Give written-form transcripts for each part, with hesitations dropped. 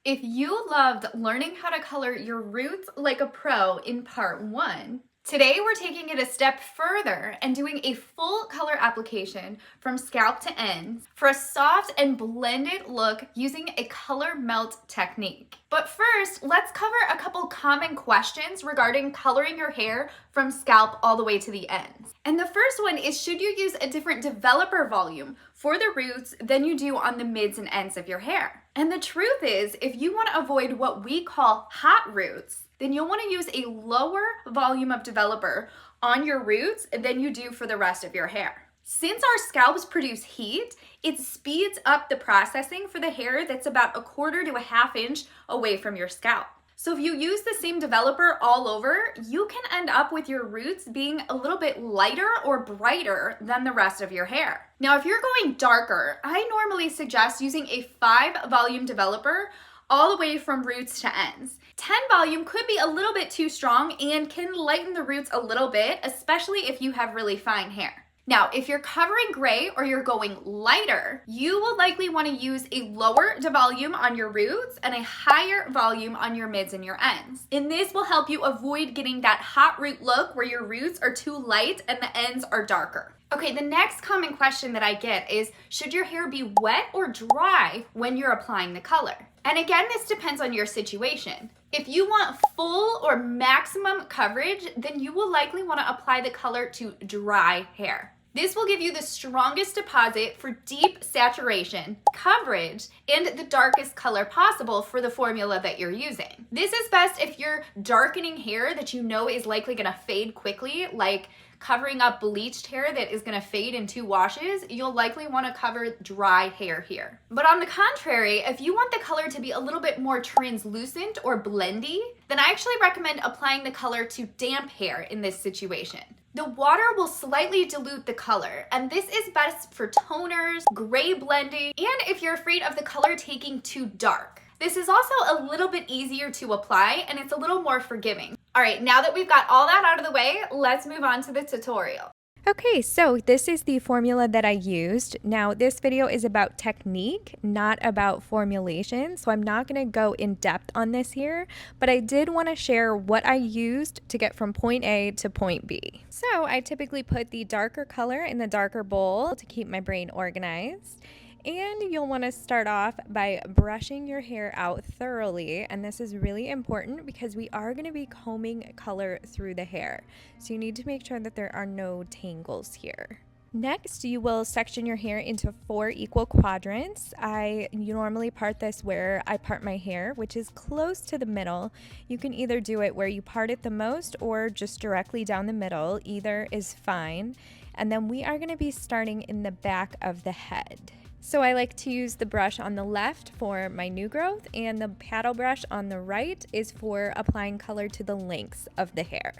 If you loved learning how to color your roots like a pro in part 1, today we're taking it a step further and doing a full color application from scalp to ends for a soft and blended look using a color melt technique. But first, let's cover a couple common questions regarding coloring your hair from scalp all the way to the ends. And the first one is, should you use a different developer volume for the roots than you do on the mids and ends of your hair? And the truth is, if you want to avoid what we call hot roots, then you'll want to use a lower volume of developer on your roots than you do for the rest of your hair. Since our scalps produce heat, it speeds up the processing for the hair that's about 1/4 to 1/2 inch away from your scalp. So if you use the same developer all over, you can end up with your roots being a little bit lighter or brighter than the rest of your hair. Now, if you're going darker, I normally suggest using a 5 volume developer all the way from roots to ends. 10 volume could be a little bit too strong and can lighten the roots a little bit, especially if you have really fine hair. Now, if you're covering gray or you're going lighter, you will likely want to use a lower volume on your roots and a higher volume on your mids and your ends. And this will help you avoid getting that hot root look where your roots are too light and the ends are darker. Okay, the next common question that I get is, should your hair be wet or dry when you're applying the color? And again, this depends on your situation. If you want full or maximum coverage, then you will likely want to apply the color to dry hair. This will give you the strongest deposit for deep saturation, coverage, and the darkest color possible for the formula that you're using. This is best if you're darkening hair that you know is likely going to fade quickly, like covering up bleached hair that is going to fade in 2 washes. You'll likely want to cover dry hair here. But on the contrary, if you want the color to be a little bit more translucent or blendy, then I actually recommend applying the color to damp hair in this situation. The water will slightly dilute the color, and this is best for toners, gray blending, and if you're afraid of the color taking too dark. This is also a little bit easier to apply, and it's a little more forgiving. All right, now that we've got all that out of the way, let's move on to the tutorial. Okay, so this is the formula that I used. Now, this video is about technique, not about formulation, so I'm not going to go in depth on this here, but I did want to share what I used to get from point A to point B. So I typically put the darker color in the darker bowl to keep my brain organized. And you'll want to start off by brushing your hair out thoroughly, and this is really important because we are going to be combing color through the hair, so you need to make sure that there are no tangles here. Next, you will section your hair into 4 equal quadrants. You normally part this where I part my hair, which is close to the middle. You can either do it where you part it the most or just directly down the middle. Either is fine. And then we are going to be starting in the back of the head. So I like to use the brush on the left for my new growth, and the paddle brush on the right is for applying color to the lengths of the hair.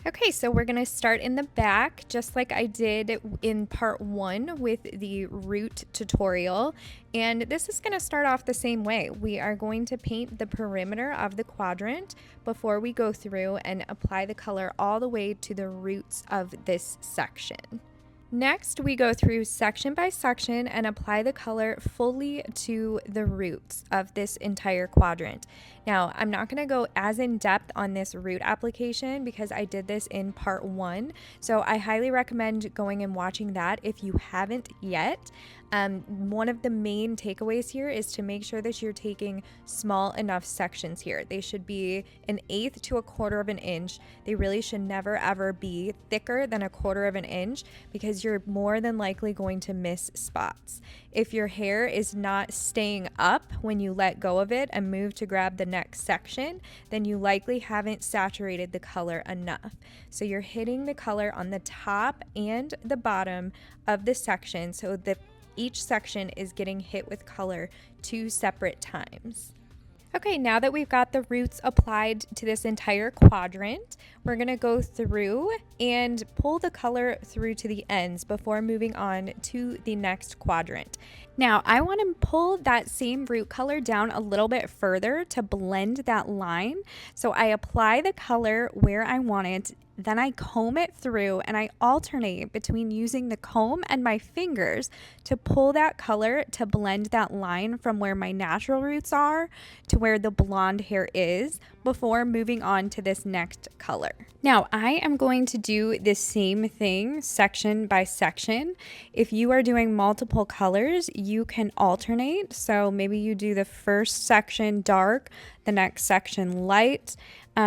Okay, so we're going to start in the back just like I did in part 1 with the root tutorial, and this is going to start off the same way. We are going to paint the perimeter of the quadrant before we go through and apply the color all the way to the roots of this section. Next, we go through section by section and apply the color fully to the roots of this entire quadrant. Now, I'm not going to go as in depth on this root application because I did this in part 1, so I highly recommend going and watching that if you haven't yet. One of the main takeaways here is to make sure that you're taking small enough sections here. They should be 1/8 to 1/4 of an inch. They really should never ever be thicker than 1/4 of an inch because you're more than likely going to miss spots. If your hair is not staying up when you let go of it and move to grab the next section, then you likely haven't saturated the color enough. So you're hitting the color on the top and the bottom of the section so that each section is getting hit with color 2 separate times. Okay, now that we've got the roots applied to this entire quadrant, we're going to go through and pull the color through to the ends before moving on to the next quadrant. Now, I want to pull that same root color down a little bit further to blend that line. So I apply the color where I want it Then I comb it through and I alternate between using the comb and my fingers to pull that color to blend that line from where my natural roots are to where the blonde hair is before moving on to this next color. Now, I am going to do the same thing section by section. If you are doing multiple colors, you can alternate. So maybe you do the first section dark, the next section light.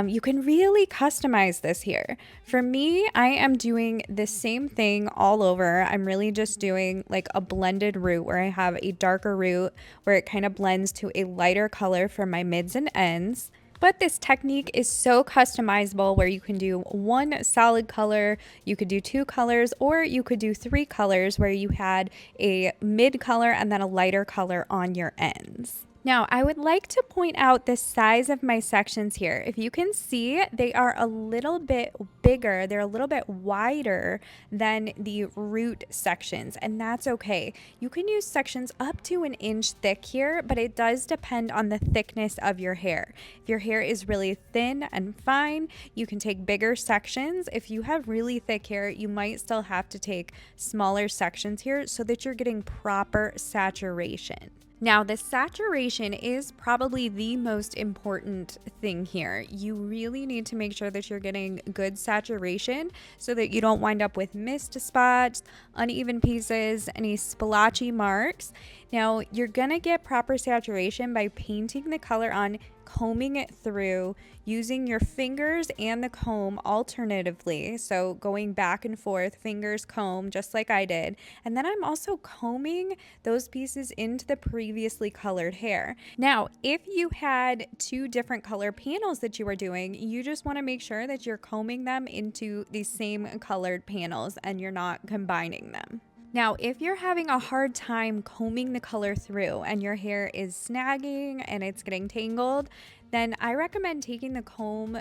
You can really customize this here. For me, I am doing the same thing all over. I'm really just doing like a blended root where I have a darker root where it kind of blends to a lighter color for my mids and ends. But this technique is so customizable where you can do one solid color, you could do two colors, or you could do three colors where you had a mid color and then a lighter color on your ends. Now, I would like to point out the size of my sections here. If you can see, they are a little bit bigger. They're a little bit wider than the root sections, and that's okay. You can use sections up to an inch thick here, but it does depend on the thickness of your hair. If your hair is really thin and fine, you can take bigger sections. If you have really thick hair, you might still have to take smaller sections here so that you're getting proper saturation. Now, the saturation is probably the most important thing here. You really need to make sure that you're getting good saturation so that you don't wind up with missed spots, uneven pieces, any splotchy marks. Now, you're gonna get proper saturation by painting the color on, combing it through, using your fingers and the comb alternatively. So going back and forth, fingers, comb, just like I did. And then I'm also combing those pieces into the previously colored hair. Now, if you had two different color panels that you were doing, you just want to make sure that you're combing them into the same colored panels and you're not combining them. Now, if you're having a hard time combing the color through and your hair is snagging and it's getting tangled, then I recommend taking the comb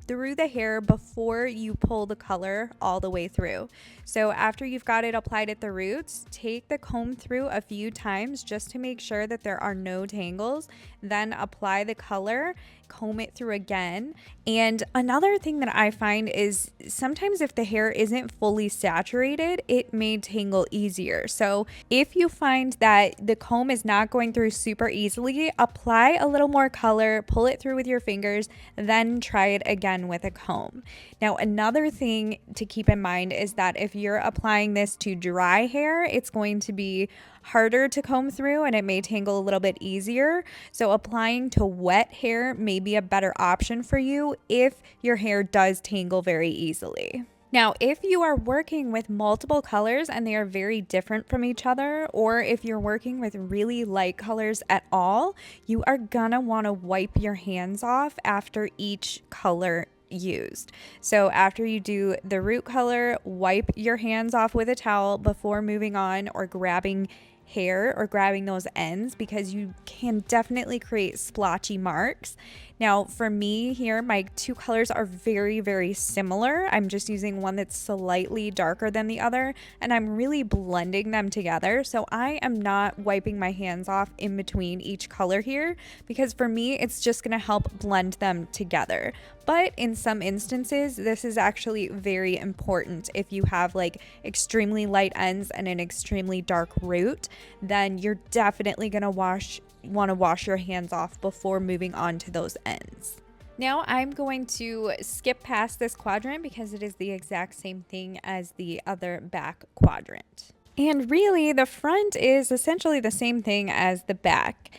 through the hair before you pull the color all the way through. So after you've got it applied at the roots, take the comb through a few times just to make sure that there are no tangles, then apply the color, comb it through again. And another thing that I find is sometimes if the hair isn't fully saturated, it may tangle easier. So if you find that the comb is not going through super easily, apply a little more color, pull it through with your fingers, then try it again with a comb. Now, another thing to keep in mind is that if you're applying this to dry hair, it's going to be harder to comb through and it may tangle a little bit easier. So applying to wet hair may be a better option for you if your hair does tangle very easily. Now, if you are working with multiple colors and they are very different from each other, or if you're working with really light colors at all, you are gonna wanna wipe your hands off after each color used. So after you do the root color, wipe your hands off with a towel before moving on or grabbing hair or grabbing those ends, because you can definitely create splotchy marks. Now, for me here, my two colors are very, very similar. I'm just using one that's slightly darker than the other, and I'm really blending them together. So I am not wiping my hands off in between each color here, because for me, it's just gonna help blend them together. But in some instances, this is actually very important. If you have like extremely light ends and an extremely dark root, then you're definitely gonna want to wash your hands off before moving on to those ends. Now I'm going to skip past this quadrant because it is the exact same thing as the other back quadrant. And really, the front is essentially the same thing as the back.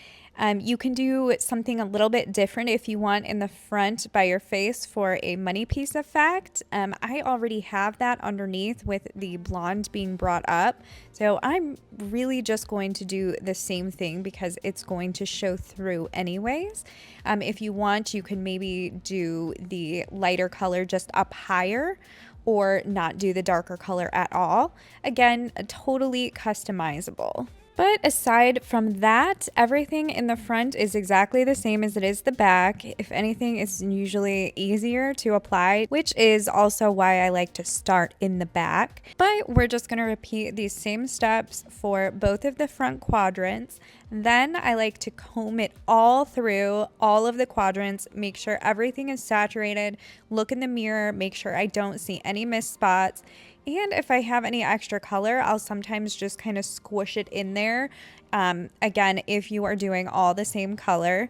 You can do something a little bit different if you want in the front by your face for a money piece effect. I already have that underneath with the blonde being brought up. So I'm really just going to do the same thing because it's going to show through anyways. If you want, you can maybe do the lighter color just up higher or not do the darker color at all. Again, totally customizable. But aside from that, everything in the front is exactly the same as it is the back. If anything, it's usually easier to apply, which is also why I like to start in the back. But we're just going to repeat these same steps for both of the front quadrants. Then I like to comb it all through all of the quadrants, make sure everything is saturated, look in the mirror, make sure I don't see any missed spots. And if I have any extra color, I'll sometimes just kind of squish it in there. Again, if you are doing all the same color,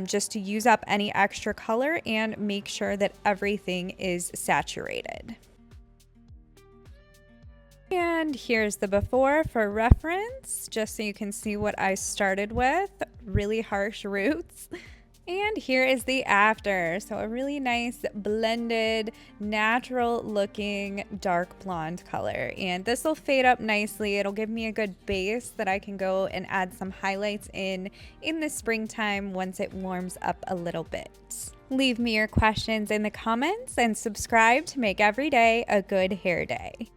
just to use up any extra color and make sure that everything is saturated. And here's the before for reference, just so you can see what I started with. Really harsh roots. And here is the after. So a really nice blended, natural looking dark blonde color. And this will fade up nicely. It'll give me a good base that I can go and add some highlights in the springtime once it warms up a little bit. Leave me your questions in the comments and subscribe to make every day a good hair day.